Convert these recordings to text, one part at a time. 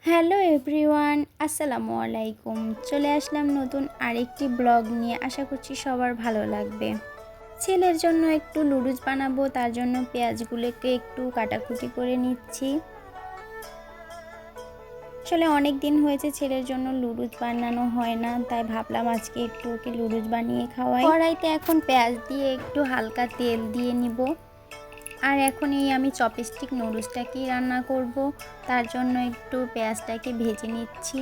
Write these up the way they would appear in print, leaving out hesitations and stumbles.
Hello everyone, আসসালামু আলাইকুম। চলে আসলাম নতুন আরেকটি ব্লগ নিয়ে। আশা করছি সবার ভালো লাগবে। ছেলের জন্য একটু নুডলস বানাবো, তার জন্য পেঁয়াজগুলোকে একটু কাটাকুটি করে নিচ্ছি। আসলে অনেক দিন হয়েছে ছেলের জন্য নুডলস বানানো হয় না, তাই ভাবলাম আজকে একটু ওকে নুডলস বানিয়ে খাওয়াই। কড়াইতে এখন পেঁয়াজ দিয়ে একটু হালকা তেল দিয়ে নিব। আর এখন আমি চপস্টিক নুডলসটাকে রান্না করব, তার জন্য একটু পেঁয়াজটাকে ভেজে নিচ্ছি।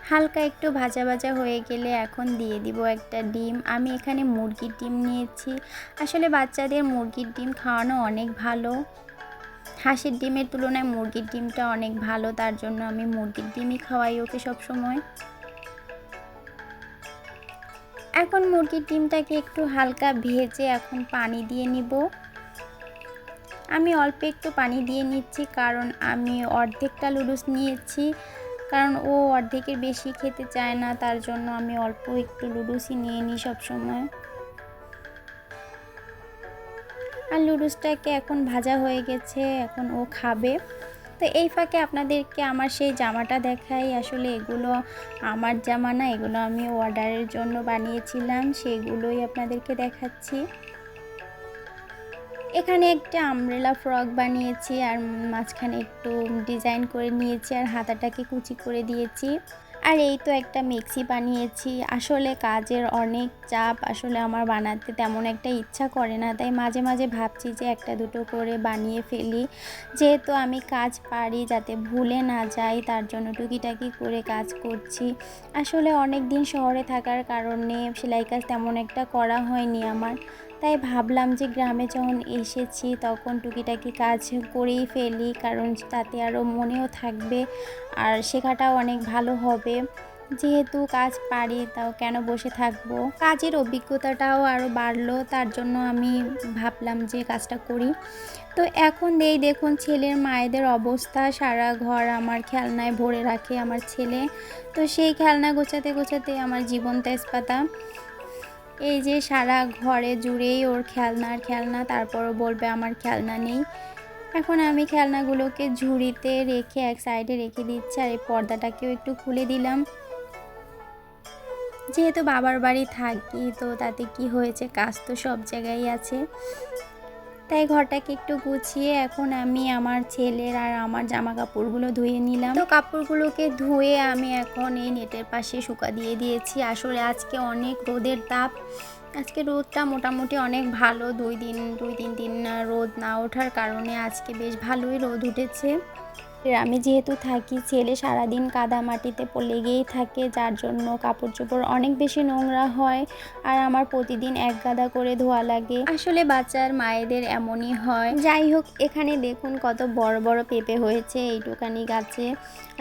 হালকা একটু ভাজা ভাজা হয়ে গেলে এখন দিয়ে দিব একটা ডিম। আমি এখানে মুরগির ডিম নিয়েছি। আসলে বাচ্চাদের মুরগির ডিম খাওয়ানো অনেক ভালো। হাঁসের ডিমের তুলনায় মুরগির ডিমটা অনেক ভালো, তার জন্য আমি মুরগির ডিমই খাওয়াই ওকে সবসময়। এখন মুরগির ডিমটাকে একটু হালকা ভেজে এখন পানি দিয়ে নিব। আমি অল্প একটু পানি দিয়ে নিচ্ছি, কারণ আমি অর্ধেকটা নুডলস নিয়েছি, কারণ ও অর্ধেকের বেশি খেতে চায় না, তার জন্য আমি অল্প একটু নুডলসই নিয়ে নিই সবসময়। আর নুডলসটাকে এখন ভাজা হয়ে গেছে, এখন ও খাবে। তো এই ফাঁকে আপনাদেরকে আমার সেই জামাটা দেখাই। আসলে এগুলো আমার জামা না, এগুলো আমি অর্ডারের জন্য বানিয়েছিলাম, সেগুলোই আপনাদেরকে দেখাচ্ছি। এখানে একটা আমব্রেলা ফ্রক বানিয়েছি, আর মাঝখানে একটু ডিজাইন করে নিয়েছি, আর হাতাটাকে কুচি করে দিয়েছি। আর এই তো একটা মেক্সি বানিয়েছি। আসলে কাজের অনেক চাপ, আসলে আমার বানাতে তেমন একটা ইচ্ছা করে না, তাই মাঝে মাঝে ভাবছি যে একটা দুটো করে বানিয়ে ফেলি। যেহেতু আমি কাজ পারি, যাতে ভুলে না যাই, তার জন্য টুকিটাকি করে কাজ করছি। আসলে অনেক দিন শহরে থাকার কারণে সেলাই কাজ তেমন একটা করা হয়নি আমার, তাই ভাবলাম যে গ্রামে যখন এসেছি তখন টুকিটাকি কাজ করেই ফেলি, কারণ তাতে আরও মনেও থাকবে আর শেখাটাও অনেক ভালো হবে। যেহেতু কাজ পারি, তাও কেন বসে থাকবো, কাজের অভিজ্ঞতাটাও আরও বাড়লো, তার জন্য আমি ভাবলাম যে কাজটা করি। তো এখন দেখুন ছেলের মায়েদের অবস্থা, সারা ঘর আমার খেলনায় ভরে রাখে আমার ছেলে। তো সেই খেলনা গোছাতে গোছাতে আমার জীবন তেজপাতা। এই যে সারা ঘরে জুড়েই ওর খেলনার খেলনা, তারপরও বলবে আমার খেলনা নেই। এখন আমি খেলনাগুলোকে ঝুড়িতে রেখে এক সাইডে রেখে দিচ্ছি, আর এই পর্দাটাকেও একটু খুলে দিলাম। যেহেতু বাবার বাড়ি থাকি, তো তাতে কি হয়েছে, কাজ তো সব জায়গায় আছে, তাই ঘরটাকে একটু গুছিয়ে এখন আমি আমার ছেলের আর আমার জামা কাপড়গুলো ধুয়ে নিলাম। তো কাপড়গুলোকে ধুয়ে আমি এখন এই নেটের পাশে শুকা দিয়ে দিয়েছি। আসলে আজকে অনেক রোদের তাপ, আজকে রোদটা মোটামুটি অনেক ভালো। দুই তিন দিন রোদ না ওঠার কারণে আজকে বেশ ভালোই রোদ উঠেছে। আমি যেহেতু থাকি, ছেলে সারাদিন কাদা মাটিতে লেগেই থাকে, যার জন্য কাপড় চোপড় অনেক বেশি নোংরা হয়, আর আমার প্রতিদিন এক গাদা করে ধোয়া লাগে। আসলে বাচ্চার মায়েদের এমনই হয়। যাই হোক, এখানে দেখুন কত বড় বড় পেঁপে হয়েছে এইটুকানি গাছে।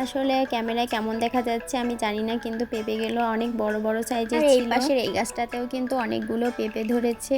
আসলে ক্যামেরায় কেমন দেখা যাচ্ছে আমি জানি না, কিন্তু পেঁপে গেলো অনেক বড় বড় সাইজের ছিল। এই পাশের এই গাছটাতেও কিন্তু অনেকগুলো পেঁপে ধরেছে।